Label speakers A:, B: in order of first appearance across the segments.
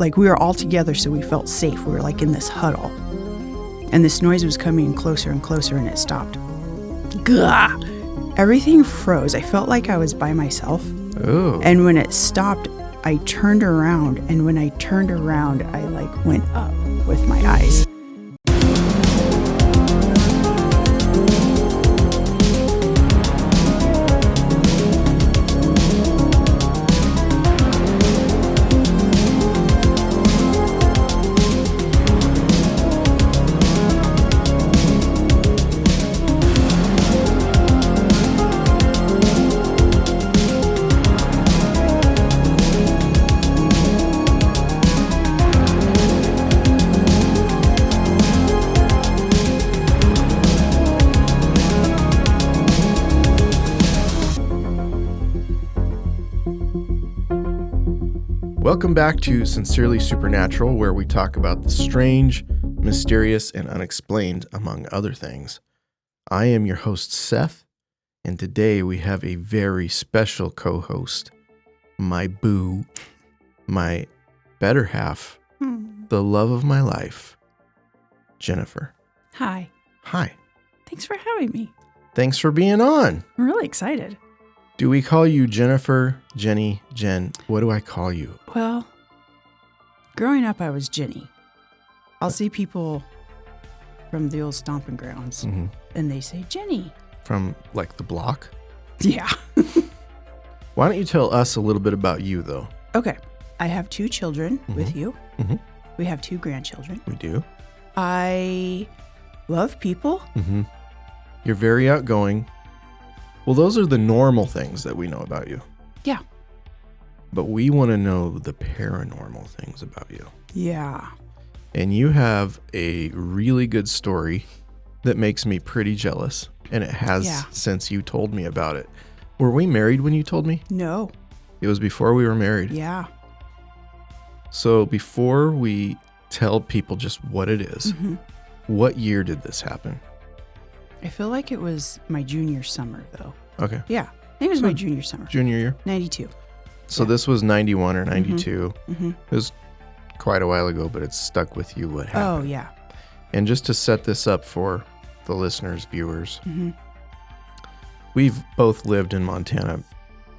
A: like we were all together, so we felt safe. We were like in this huddle. And this noise was coming in closer and closer, and it stopped. Gah! Everything froze. I felt like I was by myself.
B: Oh.
A: And when it stopped, I turned around. And when I turned around, I like went up with my eyes.
B: Welcome back to Sincerely Supernatural, where we talk about the strange, mysterious, and unexplained, among other things. I am your host, Seth, and today we have a very special co-host, my boo, my better half, the love of my life, Jennifer.
A: Hi.
B: Hi.
A: Thanks for having me.
B: Thanks for being on.
A: I'm really excited.
B: Do we call you Jennifer, Jenny, Jen? What do I call you?
A: Well, growing up, I was Jenny. I'll see people from the old stomping grounds, and they say, Jenny.
B: From, like, the block?
A: Yeah.
B: Why don't you tell us a little bit about you, though?
A: Okay. I have 2 children with you.
B: Mm-hmm.
A: We have 2 grandchildren.
B: We do.
A: I love people.
B: Mm-hmm. You're very outgoing. Well, those are the normal things that we know about you.
A: Yeah.
B: But we want to know the paranormal things about you.
A: Yeah.
B: And you have a really good story that makes me pretty jealous. And it has since you told me about it. Were we married when you told me?
A: No.
B: It was before we were married.
A: Yeah.
B: So before we tell people just what it is, what year did this happen?
A: I feel like it was my junior summer, though.
B: Okay.
A: Yeah. I think it was my junior summer.
B: Junior year?
A: 92.
B: So this was 91 or 92.
A: Mm-hmm.
B: It was quite a while ago, but it's stuck with you what happened.
A: Oh, yeah.
B: And just to set this up for the listeners, viewers,
A: Mm-hmm.
B: we've both lived in Montana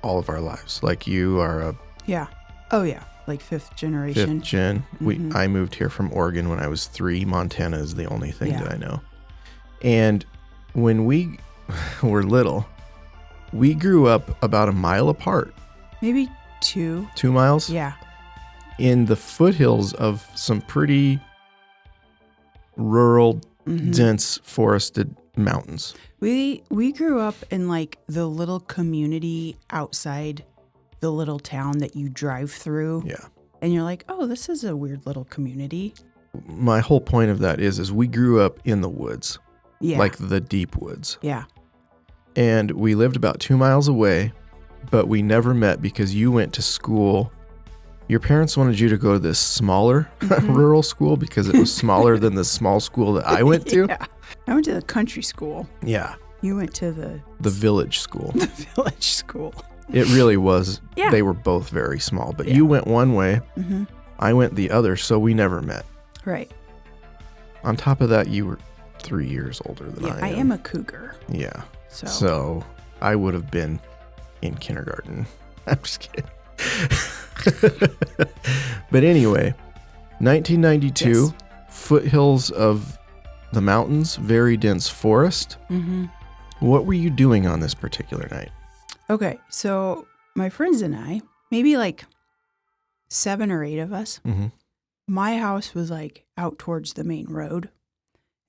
B: all of our lives. Like you are a
A: Yeah. Oh, yeah. Like 5th generation.
B: 5th gen.
A: Mhm.
B: I moved here from Oregon when I was 3. Montana is the only thing
A: Yeah.
B: that I know. And when we were little, we grew up about a mile apart.
A: Maybe 2.
B: 2 miles?
A: Yeah.
B: In the foothills of some pretty rural, dense forested mountains.
A: We grew up in like the little community outside the little town that you drive through.
B: Yeah.
A: And you're like, oh, this is a weird little community.
B: My whole point of that is we grew up in the woods.
A: Yeah.
B: Like the deep woods.
A: Yeah.
B: And we lived about 2 miles away, but we never met because you went to school. Your parents wanted you to go to this smaller rural school because it was smaller than the small school that I went to.
A: Yeah. I went to the country school.
B: Yeah.
A: You went to the
B: village school.
A: the village school.
B: It really was.
A: Yeah.
B: They were both very small, but you went one way.
A: Mm-hmm.
B: I went the other, so we never met.
A: Right.
B: On top of that, you were 3 years older than I am.
A: I am a cougar.
B: Yeah.
A: So
B: I would have been in kindergarten. I'm just kidding. But anyway, 1992, foothills of the mountains, very dense forest.
A: Mm-hmm.
B: What were you doing on this particular night?
A: Okay, so my friends and I, maybe like 7 or 8 of us, my house was like out towards the main road.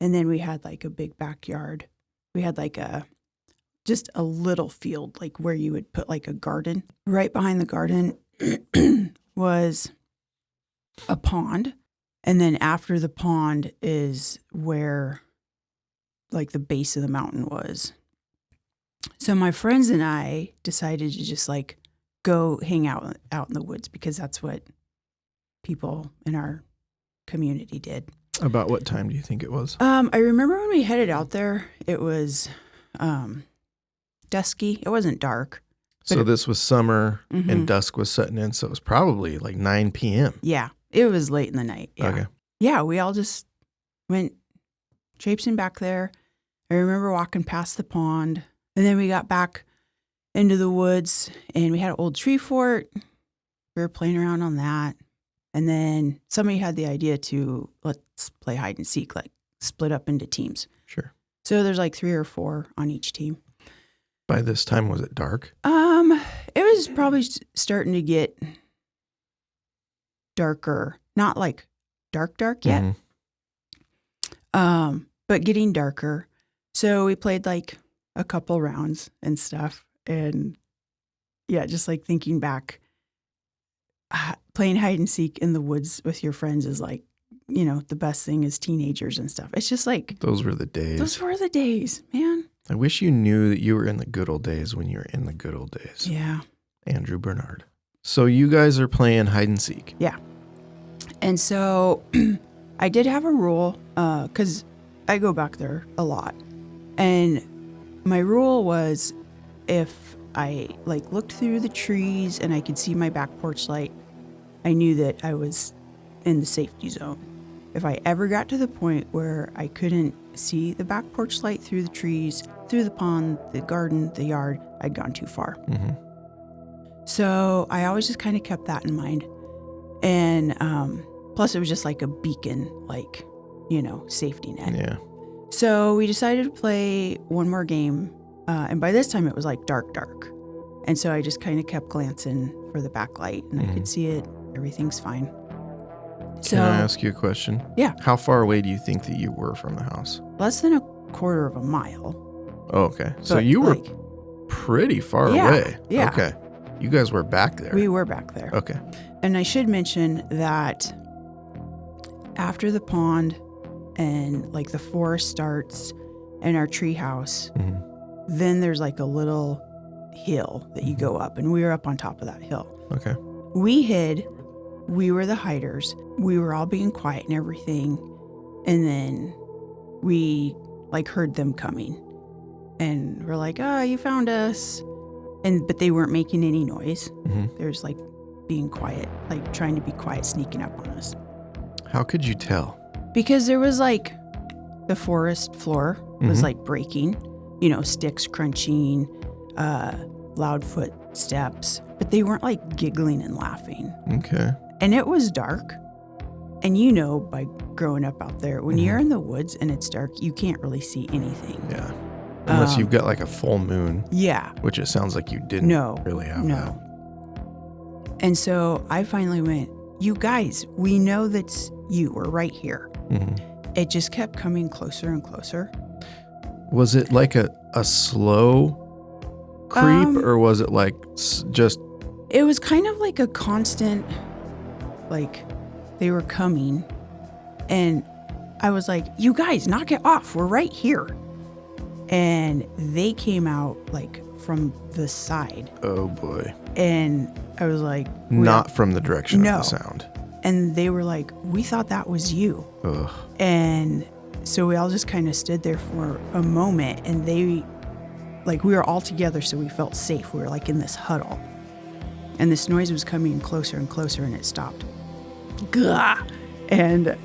A: And then we had like a big backyard. We had like just a little field, like where you would put like a garden. Right behind the garden was a pond. And then after the pond is where like the base of the mountain was. So my friends and I decided to just like go hang out in the woods because that's what people in our community did.
B: About what time do you think it was?
A: I remember when we headed out there, it was dusky. It wasn't dark.
B: So this was summer and dusk was setting in, so it was probably like 9 p.m.
A: Yeah. It was late in the night. Yeah.
B: Okay.
A: Yeah, we all just went traipsing back there. I remember walking past the pond, and then we got back into the woods, and we had an old tree fort. We were playing around on that. And then somebody had the idea to let's play hide and seek, like split up into teams.
B: Sure.
A: So there's like 3 or 4 on each team.
B: By this time, was it dark?
A: It was probably starting to get darker. Not like dark yet.
B: Mm-hmm.
A: But getting darker. So we played like a couple rounds and stuff. And yeah, just like thinking back, playing hide and seek in the woods with your friends is like, you know, the best thing as teenagers and stuff. It's just like.
B: Those were the days.
A: Those were the days, man.
B: I wish you knew that you were in the good old days when you were in the good old days.
A: Yeah.
B: Andrew Bernard. So you guys are playing hide and seek.
A: Yeah. And so I did have a rule because I go back there a lot. And my rule was if I like looked through the trees and I could see my back porch light, I knew that I was in the safety zone. If I ever got to the point where I couldn't see the back porch light through the trees, through the pond, the garden, the yard, I'd gone too far.
B: Mm-hmm.
A: So I always just kind of kept that in mind. And plus it was just like a beacon, like, you know, safety net.
B: Yeah.
A: So we decided to play one more game. And by this time it was like dark. And so I just kind of kept glancing for the backlight and I could see it. Everything's fine. So,
B: Can I ask you a question?
A: Yeah.
B: How far away do you think that you were from the house?
A: less than a quarter of a mile.
B: Oh, okay. So
A: But,
B: you were
A: like,
B: pretty far
A: Yeah,
B: away.
A: yeah.
B: Okay. You guys were back there.
A: we were back there.
B: Okay.
A: And I should mention that after the pond and like the forest starts and our tree house, then there's like a little hill that you go up, and we were up on top of that hill.
B: Okay.
A: We hid. We were the hiders. We were all being quiet and everything. And then we like heard them coming. And we're like, oh, you found us. But they weren't making any noise. They were just like being quiet, like trying to be quiet, sneaking up on us.
B: How could you tell?
A: Because there was like the forest floor was like breaking, you know, sticks crunching, loud footsteps, but they weren't like giggling and laughing.
B: Okay.
A: And it was dark. And you know, by growing up out there, when you're in the woods and it's dark, you can't really see anything.
B: Yeah. Unless you've got like a full moon.
A: Yeah.
B: Which it sounds like you didn't really have that.
A: And so I finally went, you guys, we know that's you. We're right here. It just kept coming closer and closer.
B: Was it like a slow creep or was it like just...
A: It was kind of like a constant, like they were coming and I was like, you guys, knock it off. We're right here. And they came out like from the side.
B: Oh boy.
A: And I was like...
B: Not from the direction of
A: No.
B: the sound.
A: And they were like, we thought that was you.
B: Ugh.
A: And so we all just kind of stood there for a moment and they, like we were all together so we felt safe. We were like in this huddle. And this noise was coming closer and closer and it stopped. Gah! And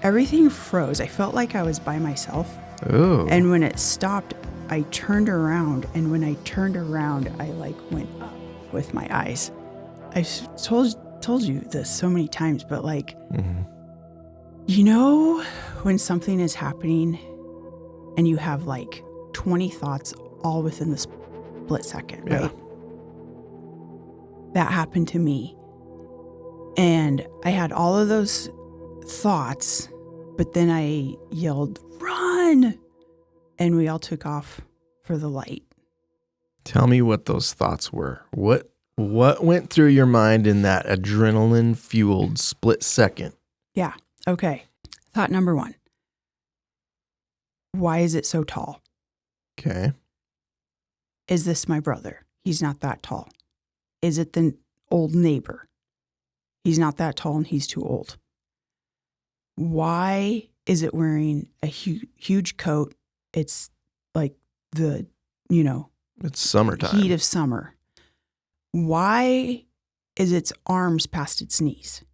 A: everything froze. I felt like I was by myself.
B: Oh.
A: And when it stopped, I turned around. And when I turned around, I like went up with my eyes. I told you this so many times, but like, you know, when something is happening and you have like 20 thoughts all within the split second, right? That happened to me. And I had all of those thoughts, but then I yelled, run! And we all took off for the light.
B: Tell me what those thoughts were. What went through your mind in that adrenaline-fueled split second?
A: Yeah. Okay. Thought number 1. Why is it so tall?
B: Okay.
A: Is this my brother? He's not that tall. Is it the old neighbor? He's not that tall and he's too old. Why is it wearing a huge coat? It's like the, you know,
B: It's summertime.
A: heat of summer. Why is its arms past its knees.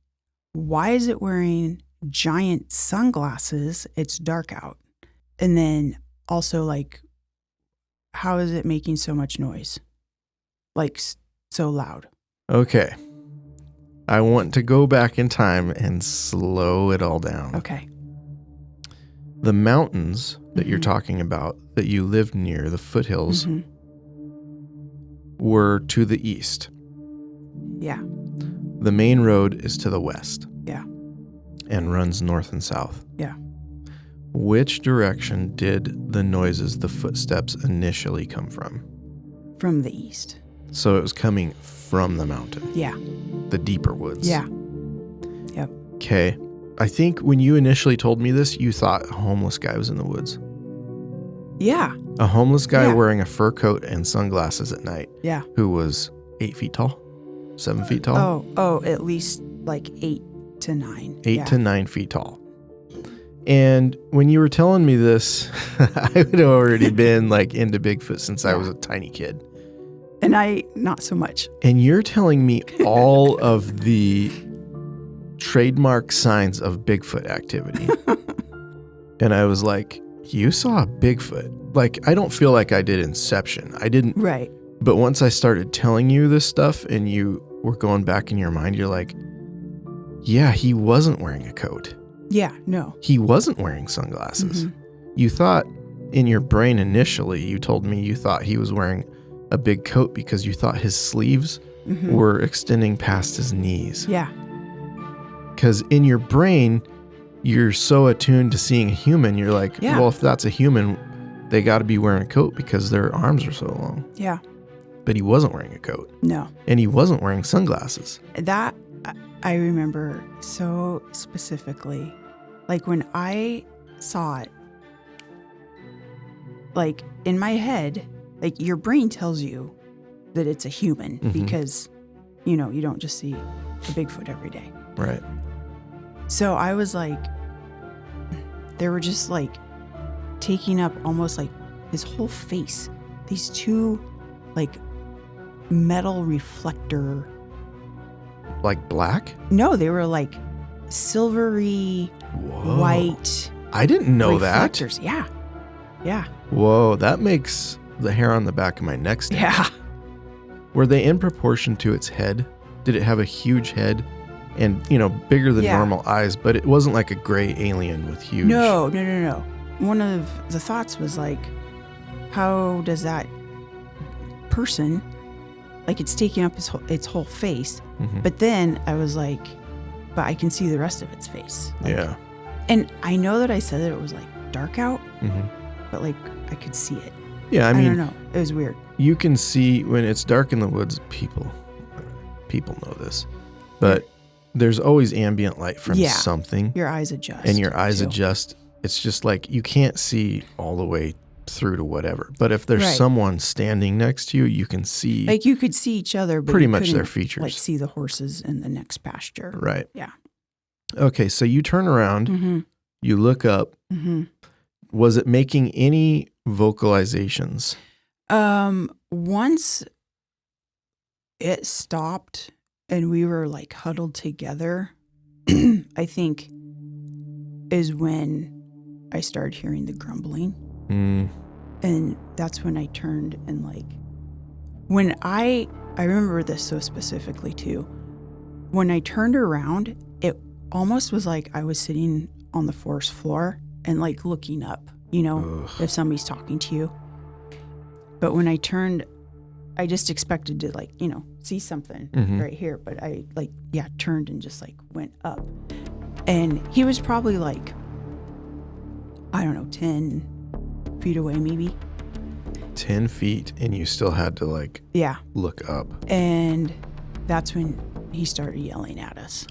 A: Why is it wearing giant sunglasses? It's dark out. And then also, like, how is it making so much noise? Like, so loud.
B: Okay. I want to go back in time and slow it all down.
A: Okay.
B: The mountains that you're talking about that you lived near, the foothills, were to the east.
A: Yeah.
B: The main road is to the west.
A: Yeah.
B: And runs north and south.
A: Yeah.
B: Which direction did the noises, the footsteps, initially come from?
A: From the east.
B: So it was coming from the mountain.
A: Yeah.
B: The deeper woods.
A: Yeah. Yep.
B: Okay. I think when you initially told me this, you thought a homeless guy was in the woods.
A: Yeah.
B: A homeless guy wearing a fur coat and sunglasses at night.
A: Yeah.
B: Who was 8 feet tall? 7 feet tall?
A: Oh, at least like 8 to 9.
B: 8 to 9 feet tall. And when you were telling me this, I had already been like into Bigfoot since I was a tiny kid.
A: And I, not so much.
B: And you're telling me all of the trademark signs of Bigfoot activity. And I was like, you saw a Bigfoot. Like, I don't feel like I did Inception. I didn't.
A: Right.
B: But once I started telling you this stuff and you were going back in your mind, you're like, yeah, he wasn't wearing a coat.
A: Yeah, no.
B: He wasn't wearing sunglasses. You thought in your brain initially, you told me you thought he was wearing a big coat because you thought his sleeves were extending past his knees.
A: Yeah.
B: Because in your brain, you're so attuned to seeing a human, you're like, well, if that's a human, they got to be wearing a coat because their arms are so long.
A: Yeah.
B: But he wasn't wearing a coat.
A: No.
B: And he wasn't wearing sunglasses.
A: That I remember so specifically. Like when I saw it, like in my head, like your brain tells you that it's a human because, you know, you don't just see a Bigfoot every day.
B: Right.
A: So I was like, they were just like taking up almost like his whole face. These two like metal reflector.
B: Like black?
A: No, they were like silvery, white.
B: I didn't know
A: reflectors.
B: that.
A: Yeah. Yeah.
B: Whoa, that makes the hair on the back of my neck stand.
A: Yeah.
B: Were they in proportion to its head? Did it have a huge head and, you know, bigger than normal eyes, but it wasn't like a gray alien with huge...
A: No. One of the thoughts was like, how does that person, like it's taking up its whole face, but then I was like, but I can see the rest of its face. Like,
B: yeah.
A: And I know that I said that it was like dark out, but like I could see it.
B: Yeah, I mean...
A: I don't know. It was weird.
B: You can see when it's dark in the woods, people know this, but there's always ambient light from something.
A: Your eyes adjust.
B: And your eyes adjust. It's just like you can't see all the way through to whatever. But if there's someone standing next to you, you can see...
A: Like you could see each other, but
B: pretty
A: you
B: much their
A: couldn't,
B: features.
A: like see the horses in the next pasture.
B: Right.
A: Yeah.
B: Okay, so you turn around, you look up. Was it making any vocalizations?
A: Once it stopped and we were like huddled together, I think is when I started hearing the grumbling. And that's when I turned and like, when I remember this so specifically too. When I turned around, it almost was like I was sitting on the forest floor and like looking up, you know, if somebody's talking to you. But when I turned, I just expected to like, you know, see something right here. But I like, turned and just like went up. And he was probably like, I don't know, 10 feet away maybe.
B: 10 feet and you still had to like look up.
A: And that's when he started yelling at us.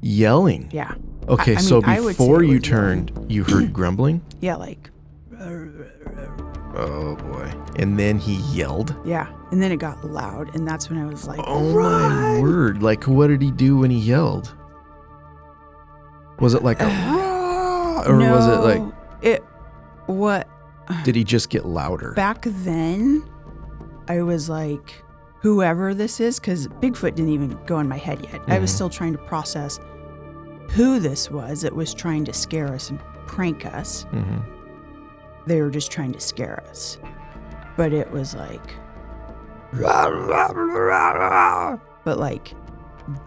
B: Yelling?
A: Yeah.
B: Okay,
A: I
B: so
A: mean,
B: before you turned, you heard grumbling?
A: Yeah, like...
B: Oh, boy. And then he yelled?
A: Yeah, and then it got loud, and that's when I was like,
B: oh,
A: run!
B: My word. Like, what did he do when he yelled? Was it like a raw? Or
A: no,
B: was it like...
A: What?
B: Did he just get louder?
A: Back then, I was like, whoever this is, because Bigfoot didn't even go in my head yet. I was still trying to process who this was that was trying to scare us and prank us. They were just trying to scare us. But it was like, but like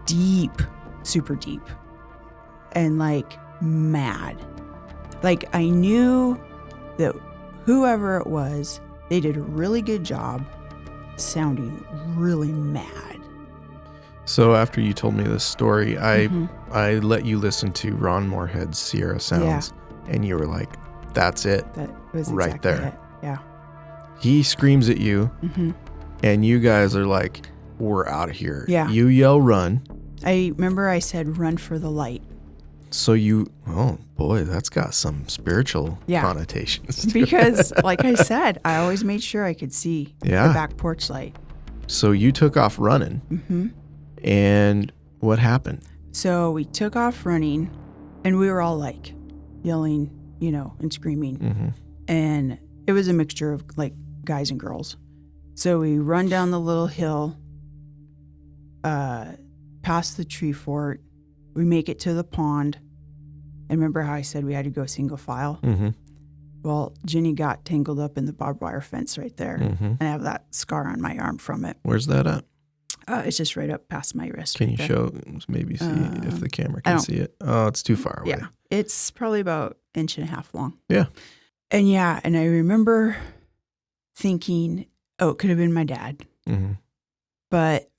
A: deep, super deep, and like mad. Like I knew that whoever it was, they did a really good job sounding really mad.
B: So after you told me this story, I let you listen to Ron Moorhead's Sierra Sounds, and you were like, that's it.
A: That was exactly
B: right there.
A: It. Yeah.
B: He screams at you, and you guys are like, we're out of here.
A: Yeah.
B: You yell run.
A: I remember I said run for the light.
B: So oh boy, that's got some spiritual connotations.
A: Because like I said, I always made sure I could see the back porch light.
B: So you took off running. And what happened?
A: So we took off running, and we were all like yelling, and screaming. And it was a mixture of like guys and girls. So we run down the little hill, past the tree fort. We make it to the pond. And remember how I said we had to go single file? Well, Jenny got tangled up in the barbed wire fence right there. And I have that scar on my arm from it.
B: Where's that at?
A: It's just right up past my wrist.
B: Can you show, maybe see if the camera can see it? Oh, it's too far away.
A: Yeah. It's probably about 1.5 inches long.
B: Yeah.
A: And I remember thinking, oh, it could have been my dad. But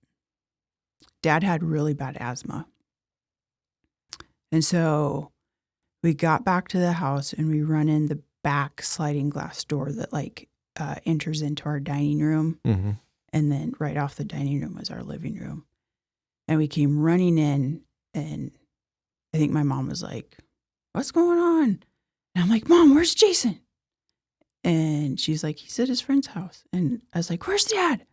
A: Dad had really bad asthma. And so we got back to the house, and we run in the back sliding glass door that like enters into our dining room. And then right off the dining room was our living room. And we came running in, and I think my mom was like, what's going on? And I'm like, Mom, where's Jason? And she's like, he's at his friend's house. And I was like, where's Dad?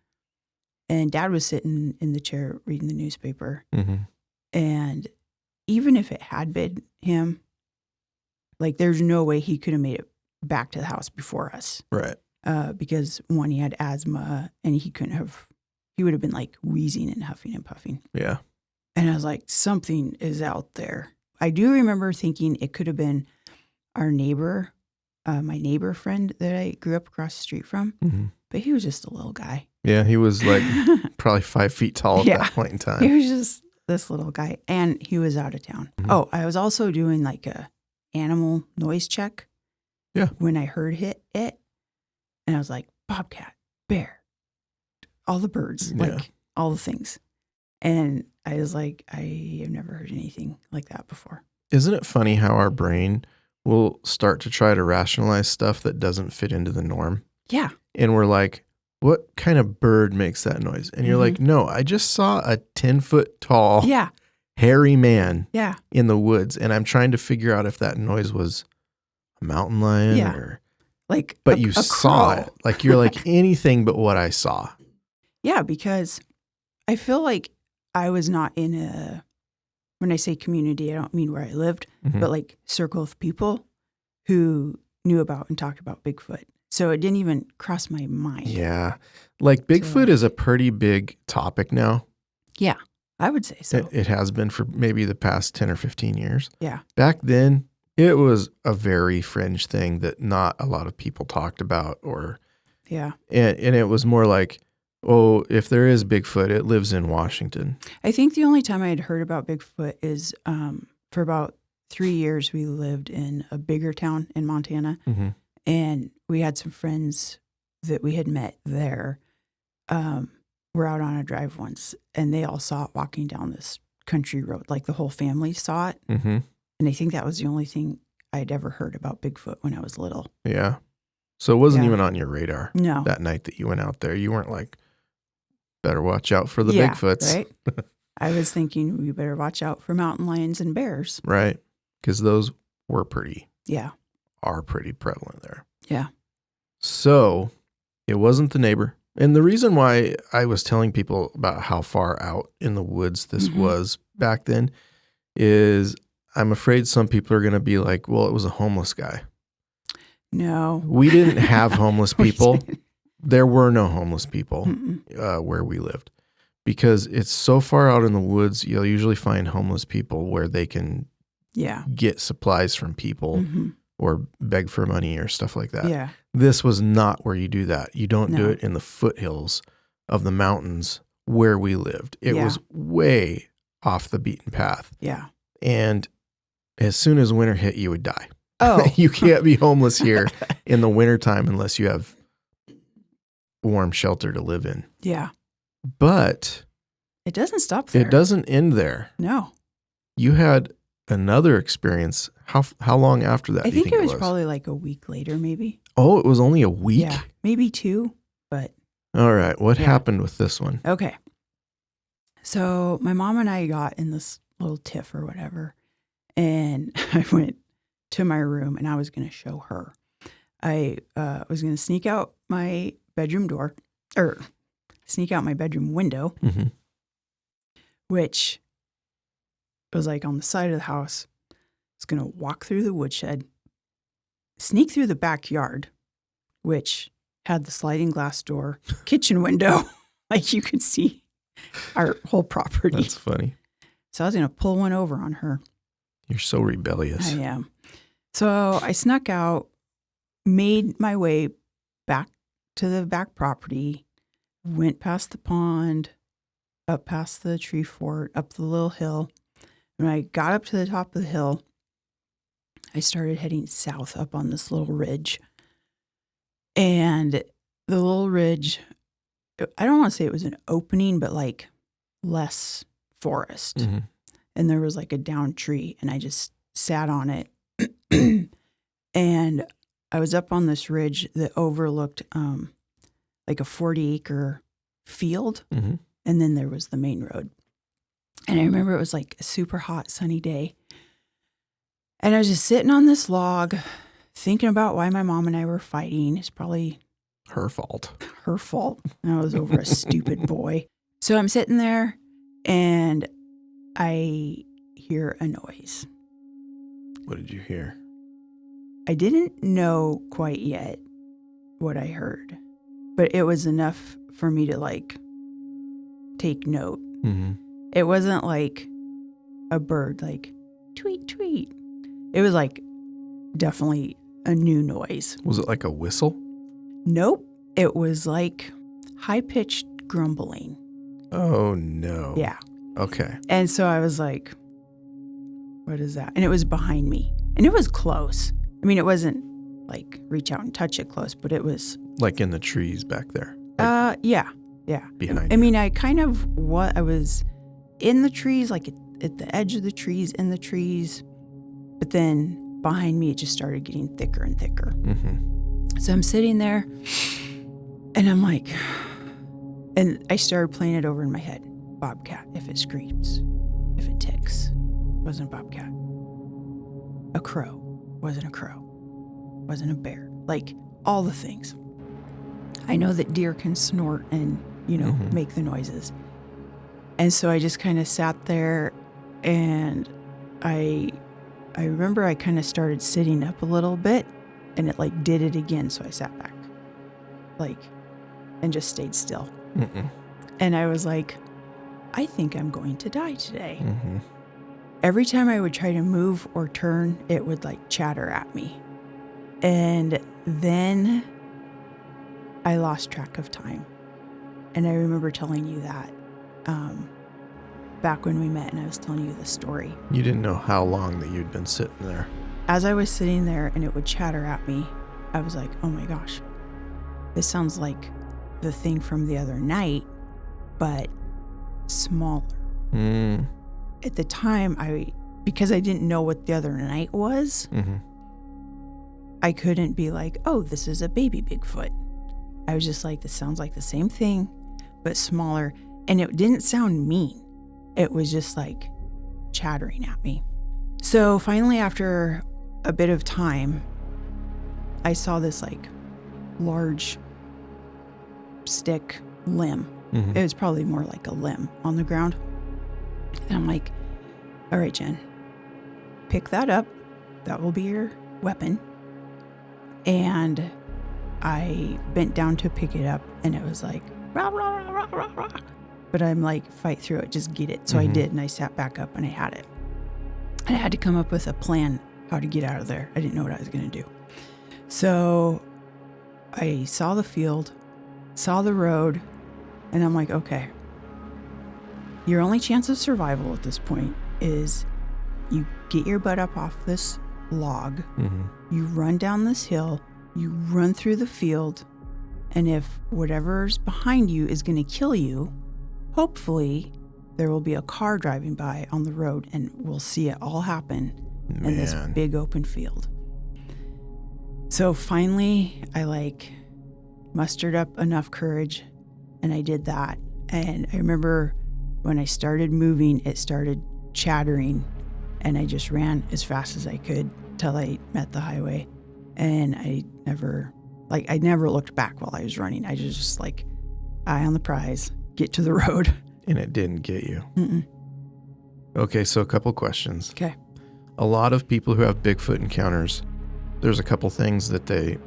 A: And Dad was sitting in the chair reading the newspaper. And even if it had been him, like there's no way he could have made it back to the house before us.
B: Right.
A: Because one, he had asthma, and he would have been like wheezing and huffing and puffing.
B: Yeah.
A: And I was like, something is out there. I do remember thinking it could have been our neighbor, my neighbor friend that I grew up across the street from, but he was just a little guy.
B: Yeah, he was like probably 5 feet tall at that point in time.
A: He was just this little guy, and he was out of town. Oh, I was also doing like a animal noise check.
B: Yeah.
A: When I heard it. And I was like, bobcat, bear, all the birds, like all the things. And I was like, I have never heard anything like that before.
B: Isn't it funny how our brain will start to try to rationalize stuff that doesn't fit into the norm?
A: Yeah.
B: And we're like, what kind of bird makes that noise? And you're like, no, I just saw a 10-foot tall, hairy man in the woods. And I'm trying to figure out if that noise was a mountain lion or... But you saw it. Like, you're like, anything but what I saw.
A: Yeah, because I feel like I was not in when I say community, I don't mean where I lived, but like circle of people who knew about and talked about Bigfoot. So it didn't even cross my mind.
B: Yeah. Like Bigfoot is a pretty big topic now.
A: Yeah, I would say so.
B: It has been for maybe the past 10 or 15 years.
A: Yeah.
B: Back then, it was a very fringe thing that not a lot of people talked about and it was more like, oh, if there is Bigfoot, it lives in Washington.
A: I think the only time I had heard about Bigfoot is for about 3 years we lived in a bigger town in Montana, and we had some friends that we had met there. We're out on a drive once, and they all saw it walking down this country road. Like the whole family saw it. And I think that was the only thing I'd ever heard about Bigfoot when I was little.
B: Yeah. So it wasn't even on your radar
A: that
B: night that you went out there. You weren't like, better watch out for the Bigfoots.
A: Right. I was thinking we better watch out for mountain lions and bears.
B: Right. Because those were are pretty prevalent there.
A: Yeah.
B: So it wasn't the neighbor. And the reason why I was telling people about how far out in the woods this was back then is... I'm afraid some people are going to be like, well, it was a homeless guy.
A: No.
B: We didn't have homeless people there were no homeless people where we lived because it's so far out in the woods. You'll usually find homeless people where they can get supplies from people or beg for money or stuff like that.
A: Yeah.
B: This was not where you do that. You don't do it in the foothills of the mountains where we lived. It was way off the beaten path.
A: Yeah.
B: And as soon as winter hit, you would die.
A: Oh.
B: You can't be homeless here in the wintertime unless you have warm shelter to live in.
A: Yeah.
B: But
A: it doesn't stop there.
B: It doesn't end there.
A: No.
B: You had another experience. How long after that?
A: I think it was probably like a week later, maybe.
B: Oh, it was only a week?
A: Yeah. Maybe 2, but.
B: All right. What happened with this one?
A: Okay. So my mom and I got in this little tiff or whatever, and I went to my room and I was going to show her. I was going to sneak out my bedroom door, or sneak out my bedroom window, which was like on the side of the house. I was going to walk through the woodshed, sneak through the backyard, which had the sliding glass door, kitchen window, like you could see our whole property.
B: That's funny.
A: So I was going to pull one over on her.
B: You're so rebellious.
A: I am. So I snuck out, made my way back to the back property, went past the pond, up past the tree fort, up the little hill. When I got up to the top of the hill, I started heading south up on this little ridge. And the little ridge, I don't want to say it was an opening, but like less forest. And there was like a down tree, and I just sat on it. And I was up on this ridge that overlooked like a 40-acre field. And then there was the main road. And I remember it was like a super hot, sunny day. And I was just sitting on this log thinking about why my mom and I were fighting. It's probably
B: her fault.
A: Her fault. And I was over a stupid boy. So I'm sitting there and I hear a noise.
B: What did you hear?
A: I didn't know quite yet what I heard, but it was enough for me to like take note. It wasn't like a bird, like tweet, tweet. It was like definitely a new noise.
B: Was it like a whistle?
A: Nope. It was like high-pitched grumbling.
B: Oh, no.
A: Yeah.
B: Okay.
A: And so I was like, what is that? And it was behind me. And it was close. I mean, it wasn't like reach out and touch it close, but it was.
B: Like in the trees back there?
A: Like yeah.
B: Behind
A: I mean, I was in the trees, like at the edge of the trees, in the trees. But then behind me, it just started getting thicker and thicker. So I'm sitting there and I'm like, and I started playing it over in my head. Bobcat, if it screams, if it ticks, wasn't a bobcat. A crow, wasn't a crow. Wasn't a bear. Like all the things. I know that deer can snort and, make the noises. And so I just kind of sat there and I remember I kind of started sitting up a little bit and it like did it again. So I sat back and just stayed still. And I was like, I think I'm going to die today. Every time I would try to move or turn, it would like chatter at me. And then I lost track of time. And I remember telling you that back when we met and I was telling you the story.
B: You didn't know how long that you'd been sitting there.
A: As I was sitting there and it would chatter at me, I was like, oh my gosh, this sounds like the thing from the other night, but smaller. At the time, because I didn't know what the other night was, I couldn't be like, oh, this is a baby Bigfoot. I was just like, this sounds like the same thing, but smaller. And it didn't sound mean. It was just like chattering at me. So finally, after a bit of time, I saw this like large stick limb. It was probably more like a limb on the ground. And I'm like, all right, Jen, pick that up. That will be your weapon. And I bent down to pick it up, and it was like, rah, rah, rah, rah, rah, rah. But I'm like, fight through it, just get it. So I did, and I sat back up, and I had it. And I had to come up with a plan how to get out of there. I didn't know what I was going to do. So I saw the field, saw the road, and I'm like, okay, your only chance of survival at this point is you get your butt up off this log, you run down this hill, you run through the field, and if whatever's behind you is going to kill you, hopefully there will be a car driving by on the road and we'll see it all happen in this big open field. So finally, I mustered up enough courage and I did that. And I remember when I started moving, it started chattering, and I just ran as fast as I could till I met the highway. And I never looked back while I was running. I just eye on the prize, get to the road.
B: And it didn't get you.
A: Mm-mm.
B: Okay, so a couple questions.
A: Okay.
B: A lot of people who have Bigfoot encounters, there's a couple things that they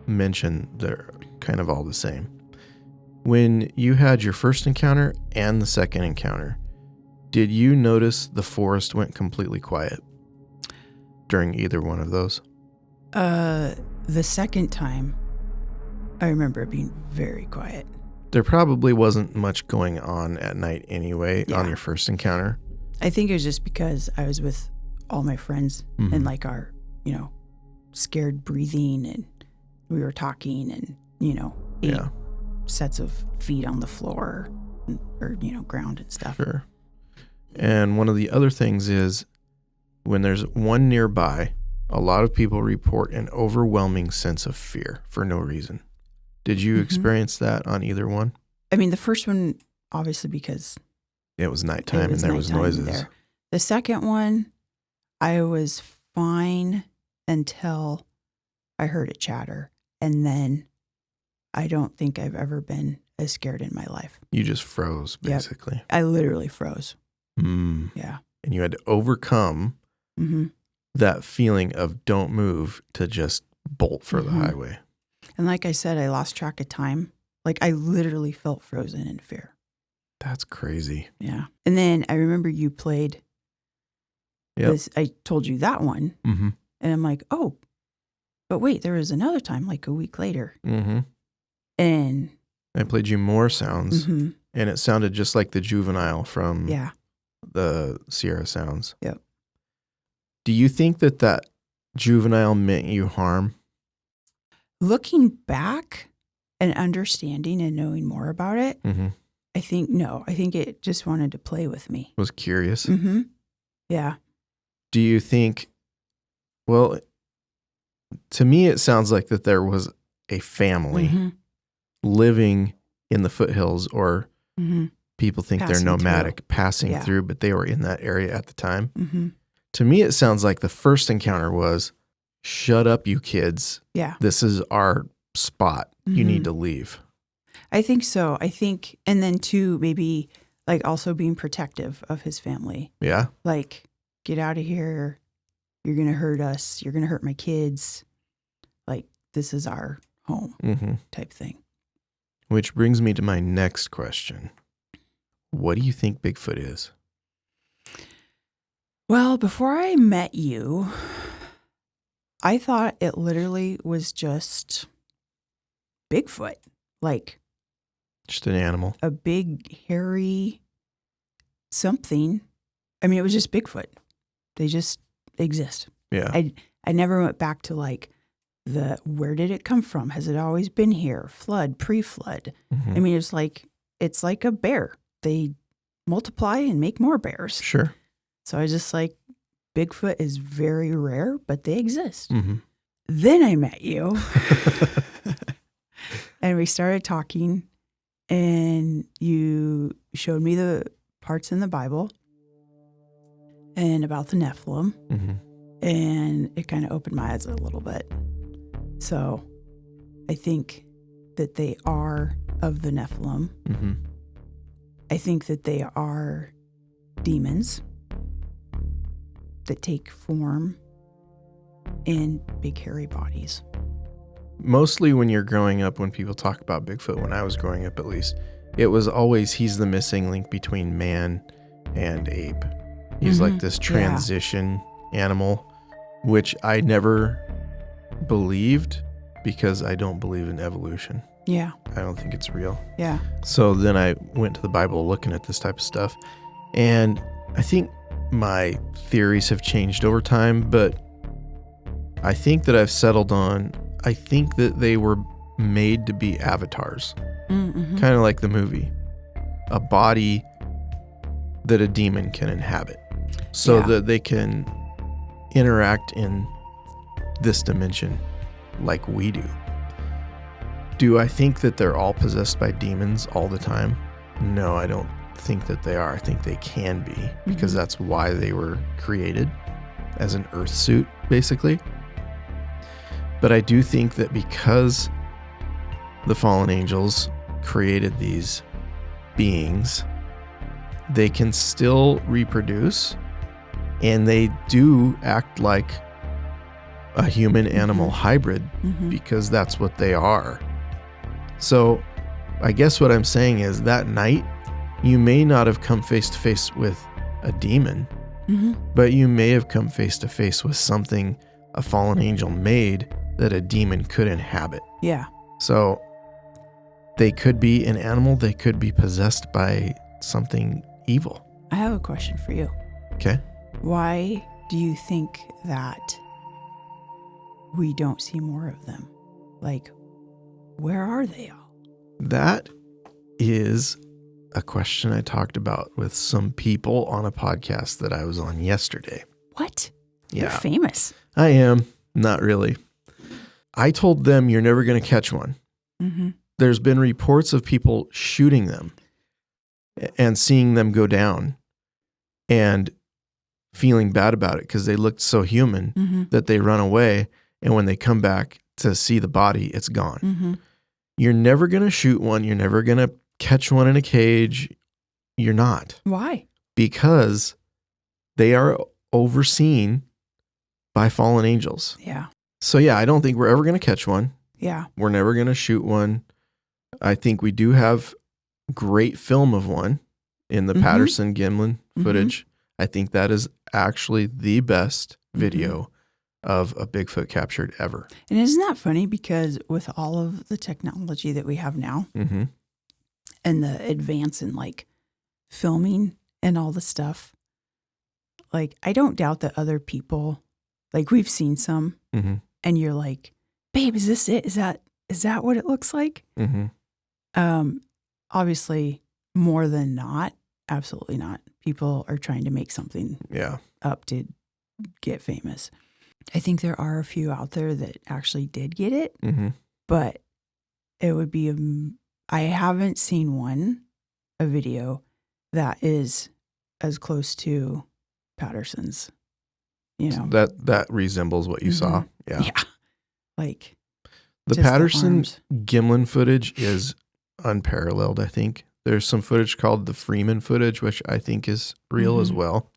B: mention. They're kind of all the same. When you had your first encounter and the second encounter, did you notice the forest went completely quiet during either one of those?
A: The second time, I remember it being very quiet.
B: There probably wasn't much going on at night anyway on your first encounter.
A: I think it was just because I was with all my friends and our, scared breathing, and we were talking, and, ate sets of feet on the floor or, ground and stuff.
B: Sure. And one of the other things is when there's one nearby, a lot of people report an overwhelming sense of fear for no reason. Did you experience that on either one?
A: I mean, the first one, obviously, because
B: it was nighttime and there was noises.
A: There. The second one, I was fine until I heard it chatter. And then I don't think I've ever been as scared in my life.
B: You just froze, basically.
A: Yep. I literally froze. Yeah.
B: And you had to overcome that feeling of don't move to just bolt for the highway.
A: And like I said, I lost track of time. I literally felt frozen in fear.
B: That's crazy.
A: Yeah. And then I remember you played this. I told you that one. And I'm like, oh, but wait, there was another time, a week later. And
B: I played you more sounds, and it sounded just like the juvenile from the Sierra Sounds.
A: Yep.
B: Do you think that juvenile meant you harm?
A: Looking back and understanding and knowing more about it, I think no. I think it just wanted to play with me.
B: Was curious?
A: Yeah.
B: Do you think, well, to me it sounds like that there was a family living in the foothills, or people think they're nomadic, passing through, but they were in that area at the time. To me it sounds like the first encounter was, shut up, you kids.
A: Yeah.
B: This is our spot. You need to leave.
A: I think so. I think, and then too, maybe also being protective of his family.
B: Yeah.
A: Get out of here. You're going to hurt us. You're going to hurt my kids. This is our home type thing.
B: Which brings me to my next question. What do you think Bigfoot is?
A: Well, before I met you, I thought it literally was just Bigfoot.
B: Just an animal.
A: A big, hairy something. I mean, it was just Bigfoot. They just exist.
B: Yeah.
A: I never went back to where did it come from? Has it always been here? Flood, pre-flood. I mean, it's like a bear. They multiply and make more bears.
B: Sure.
A: So I was just Bigfoot is very rare, but they exist. Then I met you and we started talking, and you showed me the parts in the Bible and about the Nephilim. And it kind of opened my eyes a little bit. So I think that they are of the Nephilim. I think that they are demons that take form in big hairy bodies.
B: Mostly when you're growing up, when people talk about Bigfoot, when I was growing up at least, it was always he's the missing link between man and ape. He's like this transition animal, which I never believed because I don't believe in evolution.
A: Yeah.
B: I don't think it's real.
A: Yeah.
B: So then I went to the Bible looking at this type of stuff. And I think my theories have changed over time, but I think that I've settled on, I think that they were made to be avatars. Kind of like the movie. A body that a demon can inhabit. So that they can interact in this dimension like we do. Do I think that they're all possessed by demons all the time? No, I don't think that they are. I think they can be because that's why they were created as an earth suit, basically. But I do think that because the fallen angels created these beings, they can still reproduce, and they do act like a human-animal hybrid because that's what they are. So I guess what I'm saying is that night, you may not have come face to face with a demon, but you may have come face to face with something a fallen angel made that a demon could inhabit.
A: Yeah.
B: So they could be an animal. They could be possessed by something evil.
A: I have a question for you.
B: Okay.
A: Why do you think that we don't see more of them? Like, where are they all?
B: That is a question I talked about with some people on a podcast that I was on yesterday.
A: What?
B: Yeah.
A: You're famous.
B: I am. Not really. I told them you're never going to catch one. There's been reports of people shooting them and seeing them go down and feeling bad about it because they looked so human that they run away. And when they come back to see the body, it's gone. You're never going to shoot one. You're never going to catch one in a cage. You're not.
A: Why?
B: Because they are overseen by fallen angels.
A: Yeah.
B: So yeah, I don't think we're ever going to catch one.
A: Yeah.
B: We're never going to shoot one. I think we do have great film of one in the Patterson Gimlin footage. I think that is actually the best video of a Bigfoot captured ever.
A: And isn't that funny? Because with all of the technology that we have now and the advance in like filming and all the stuff, like I don't doubt that other people, like we've seen some and you're like, babe, is this it? Is that what it looks like? Obviously more than not, absolutely not. People are trying to make something up to get famous. I think there are a few out there that actually did get it, but it would be, I haven't seen a video that is as close to Patterson's, you know.
B: That resembles what you saw. Yeah.
A: Like
B: the Patterson Gimlin footage is unparalleled, I think. There's some footage called the Freeman footage, which I think is real as well.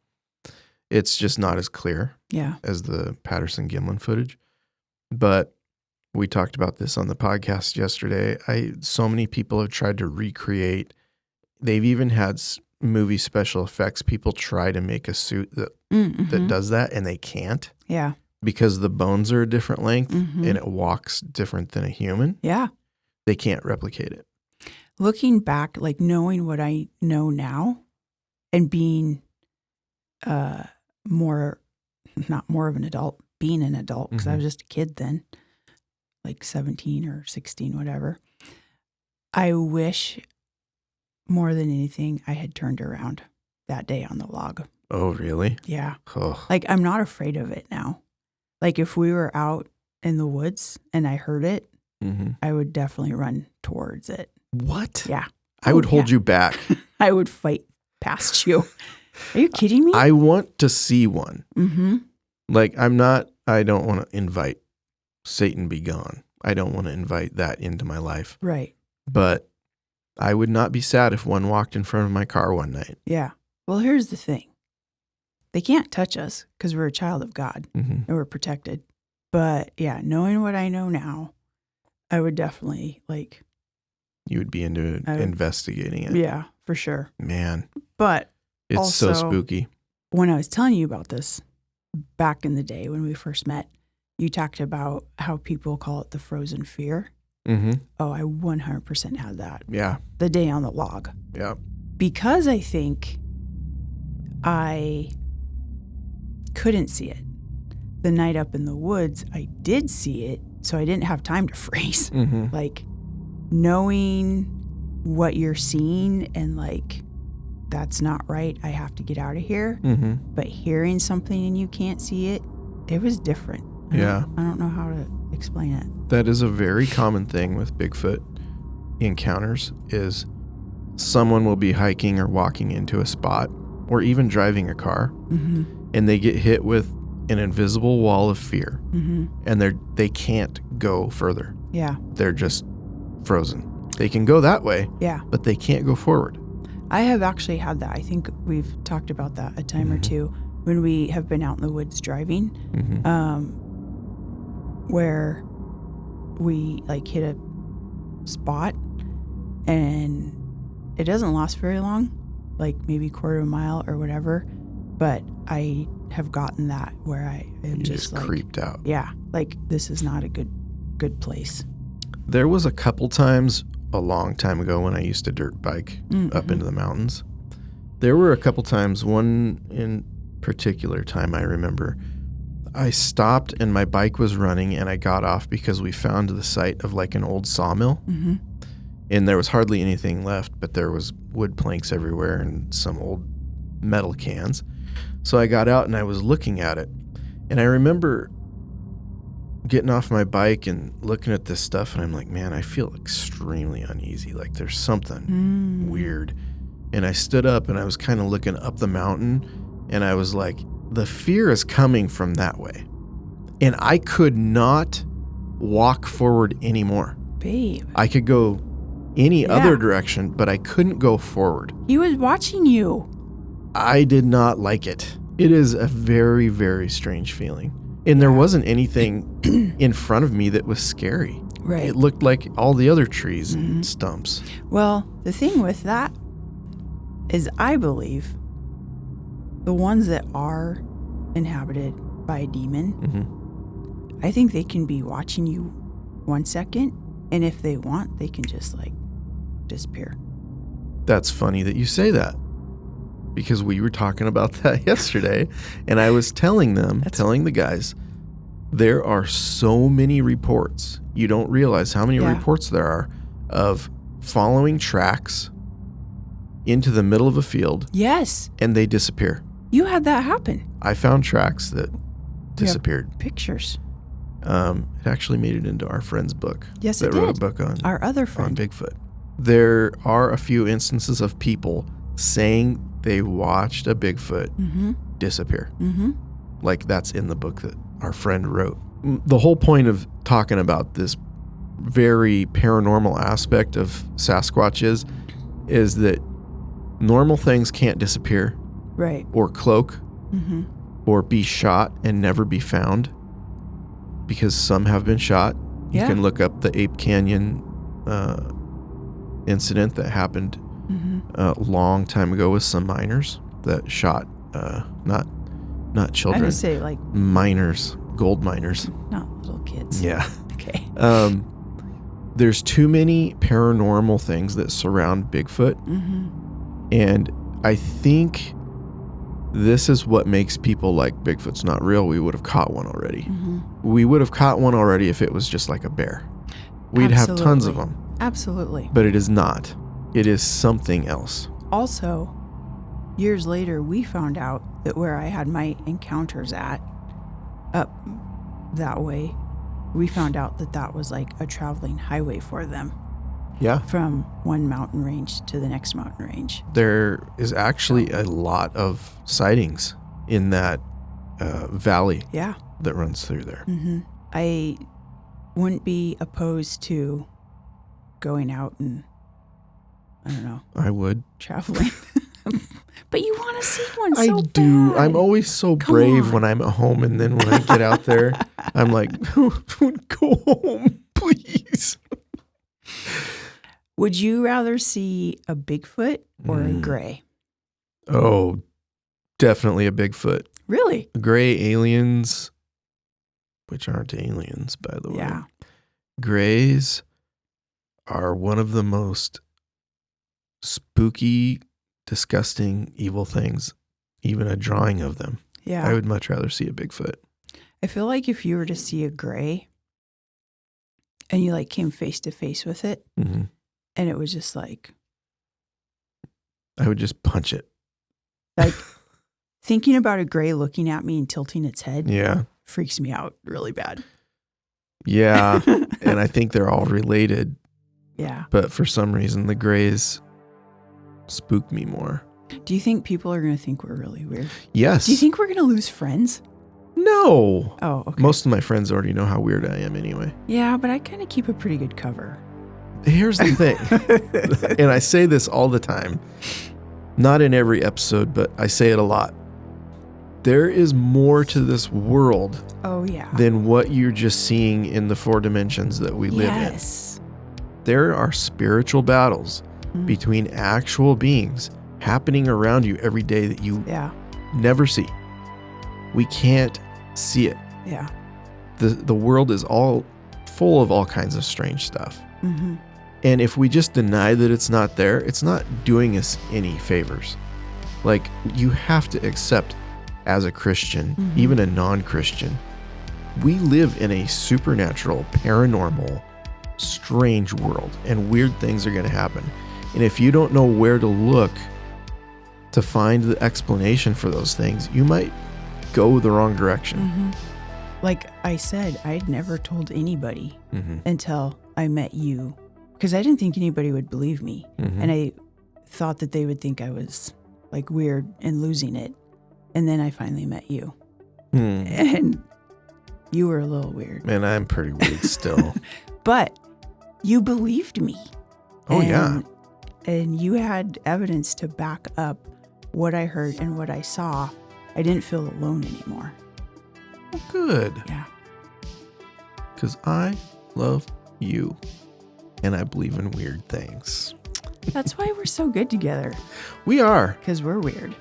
B: It's just not as clear as the Patterson Gimlin footage. But we talked about this on the podcast yesterday. So many people have tried to recreate. They've even had movie special effects people try to make a suit that does that, and they can't. Yeah. Because the bones are a different length and it walks different than a human. Yeah. They can't replicate it.
A: Looking back, like knowing what I know now and being not more of an adult, being an adult, because I was just a kid then, like 17 or 16, whatever. I wish more than anything I had turned around that day on the log.
B: Oh, really?
A: Yeah. Oh. Like, I'm not afraid of it now. Like, if we were out in the woods and I heard it, I would definitely run towards it.
B: What?
A: Yeah.
B: I would hold you back.
A: I would fight past you. Are you kidding me?
B: I want to see one. Like, I don't want to invite Satan be gone. I don't want to invite that into my life. Right. But I would not be sad if one walked in front of my car one night.
A: Yeah. Well, here's the thing. They can't touch us because we're a child of God and we're protected. But yeah, knowing what I know now, I would definitely like.
B: You would be into investigating it.
A: Yeah, for sure.
B: Man.
A: But
B: it's
A: also,
B: so spooky.
A: When I was telling you about this back in the day when we first met, you talked about how people call it the frozen fear.
B: Mm-hmm.
A: Oh, I 100% had that.
B: Yeah.
A: The day on the log.
B: Yeah.
A: Because I think I couldn't see it. The night up in the woods, I did see it, so I didn't have time to freeze.
B: Mm-hmm.
A: Like, knowing what you're seeing and like, that's not right, I have to get out of here.
B: Mm-hmm.
A: But hearing something and you can't see it, it was different. I don't know how to explain it.
B: That is a very common thing with Bigfoot encounters is someone will be hiking or walking into a spot or even driving a car,
A: mm-hmm.
B: and they get hit with an invisible wall of fear,
A: mm-hmm.
B: and they can't go further.
A: Yeah.
B: They're just frozen. They can go that way,
A: yeah,
B: but they can't go forward.
A: I have actually had that. I think we've talked about that a time
B: mm-hmm.
A: or two when we have been out in the woods driving,
B: mm-hmm.
A: Where we like hit a spot and it doesn't last very long, like maybe quarter of a mile or whatever. But I have gotten that where I am just like,
B: creeped out.
A: Yeah, like this is not a good place.
B: There was a couple times a long time ago when I used to dirt bike
A: mm-hmm.
B: up into the mountains. There were a couple times, one in particular time I remember, I stopped and my bike was running and I got off because we found the site of like an old sawmill.
A: Mm-hmm.
B: And there was hardly anything left, but there was wood planks everywhere and some old metal cans. So I got out and I was looking at it. And I remember getting off my bike and looking at this stuff and I'm like, man, I feel extremely uneasy. Like there's something weird. And I stood up and I was kind of looking up the mountain and I was like, the fear is coming from that way. And I could not walk forward anymore.
A: Babe.
B: I could go any other direction, but I couldn't go forward.
A: He was watching you.
B: I did not like it. It is a very, very strange feeling. And there wasn't anything in front of me that was scary.
A: Right.
B: It looked like all the other trees and stumps.
A: Well, the thing with that is I believe the ones that are inhabited by a demon, I think they can be watching you 1 second, and if they want, they can just like disappear.
B: That's funny that you say that, because we were talking about that yesterday, and I was telling the guys, there are so many reports. You don't realize how many reports there are of following tracks into the middle of a field.
A: Yes.
B: And they disappear.
A: You had that happen.
B: I found tracks that disappeared.
A: Pictures.
B: It actually made it into our friend's book.
A: Yes,
B: that
A: it did.
B: wrote a book on
A: our other friend
B: on Bigfoot. There are a few instances of people saying they watched a Bigfoot disappear.
A: Mm-hmm.
B: Like that's in the book that our friend wrote. The whole point of talking about this very paranormal aspect of Sasquatch is that normal things can't disappear.
A: Right.
B: Or cloak. Or be shot and never be found. Because some have been shot. You can look up the Ape Canyon incident that happened a long time ago with some miners that shot not children.
A: I would say like
B: miners, gold miners.
A: Not little kids.
B: Yeah.
A: Okay.
B: There's too many paranormal things that surround Bigfoot. And I think this is what makes people like Bigfoot's not real. We would have caught one already. We would have caught one already if it was just like a bear. We'd have tons of them.
A: Absolutely.
B: But it is not. It is something else.
A: Also, years later, we found out that where I had my encounters at, up that way, we found out that that was like a traveling highway for them.
B: Yeah.
A: From one mountain range to the next mountain range.
B: There is actually a lot of sightings in that valley that runs through there.
A: I wouldn't be opposed to going out and, I don't know.
B: I would.
A: Traveling. But you want to see one so
B: I do.
A: bad.
B: I'm always so brave when I'm at home, and then when I get out there, I'm like, go home, please.
A: Would you rather see a Bigfoot or a gray?
B: Oh, definitely a Bigfoot.
A: Really?
B: Gray aliens, which aren't aliens, by the way.
A: Yeah.
B: Grays are one of the most spooky, disgusting, evil things, even a drawing of them.
A: Yeah.
B: I would much rather see a Bigfoot.
A: I feel like if you were to see a gray and you like came face to face with it
B: Mm-hmm.
A: and it was just like
B: I would just punch it.
A: Like thinking about a gray looking at me and tilting its head
B: Yeah.
A: freaks me out really bad.
B: Yeah. And I think they're all related,
A: Yeah.
B: but for some reason the grays spook me more.
A: Do you think people are going to think we're really weird?
B: Yes.
A: Do you think we're going to lose friends?
B: No.
A: Oh, okay.
B: Most of my friends already know how weird I am anyway.
A: Yeah, but I kind of keep a pretty good cover.
B: Here's the thing, and I say this all the time, not in every episode, but I say it a lot. There is more to this world
A: Oh, yeah.
B: than what you're just seeing in the 4 dimensions that we live in.
A: Yes.
B: There are spiritual battles between actual beings happening around you every day that you never see. We can't see it.
A: Yeah.
B: The world is all full of all kinds of strange stuff.
A: Mm-hmm.
B: And if we just deny that it's not there, it's not doing us any favors. Like, you have to accept as a Christian, even a non-Christian, we live in a supernatural, paranormal, strange world, and weird things are going to happen. And if you don't know where to look to find the explanation for those things, you might go the wrong direction.
A: Mm-hmm. Like I said, I'd never told anybody until I met you, because I didn't think anybody would believe me. And I thought that they would think I was like weird and losing it. And then I finally met you. And you were a little weird.
B: Man, I'm pretty weird still.
A: But you believed me.
B: Oh, yeah.
A: And you had evidence to back up what I heard and what I saw. I didn't feel alone anymore.
B: Oh, good.
A: Yeah.
B: Because I love you. And I believe in weird things.
A: That's why we're so good together.
B: We are.
A: Because we're weird.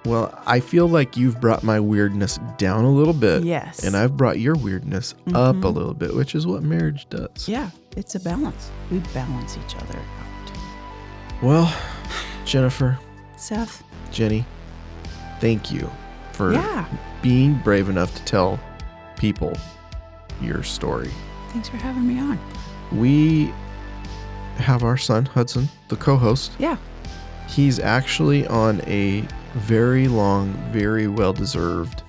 B: Well, I feel like you've brought my weirdness down a little bit.
A: Yes.
B: And I've brought your weirdness up a little bit, which is what marriage does.
A: Yeah, it's a balance. We balance each other out.
B: Well, Jennifer,
A: Seth,
B: Jenny, thank you for
A: yeah.
B: being brave enough to tell people your story.
A: Thanks for having me on.
B: We have our son, Hudson, the co-host.
A: Yeah.
B: He's actually on a very long, very well-deserved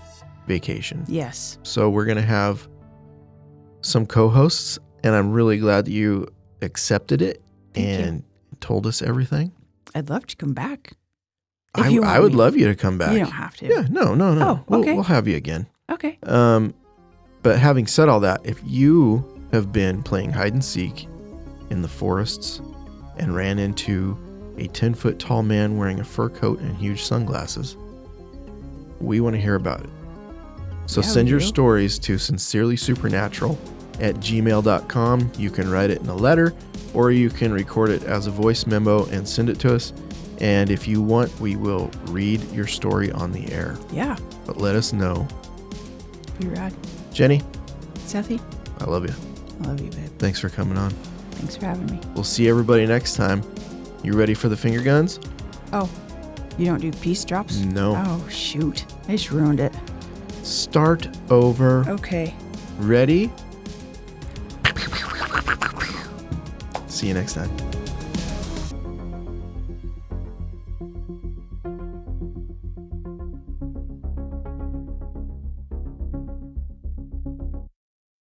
B: vacation.
A: Yes.
B: So we're going to have some co-hosts, and I'm really glad that you accepted it and told us everything.
A: I'd love to come back.
B: I would love you to come back.
A: You don't have to.
B: Yeah, no.
A: Oh, okay.
B: We'll have you again.
A: Okay.
B: But having said all that, if you have been playing hide and seek in the forests and ran into a 10-foot tall man wearing a fur coat and huge sunglasses, we want to hear about it. So send your stories to sincerelysupernatural@gmail.com. You can write it in a letter, or you can record it as a voice memo and send it to us. And if you want, we will read your story on the air.
A: Yeah.
B: But let us know.
A: Be rad.
B: Jenny,
A: Sethy,
B: I love you.
A: I love you, babe.
B: Thanks for coming on.
A: Thanks for having me.
B: We'll see everybody next time. You ready for the finger guns?
A: Oh, you don't do peace drops?
B: No.
A: Oh, shoot. I just ruined it.
B: Start over.
A: Okay.
B: Ready? See you next time.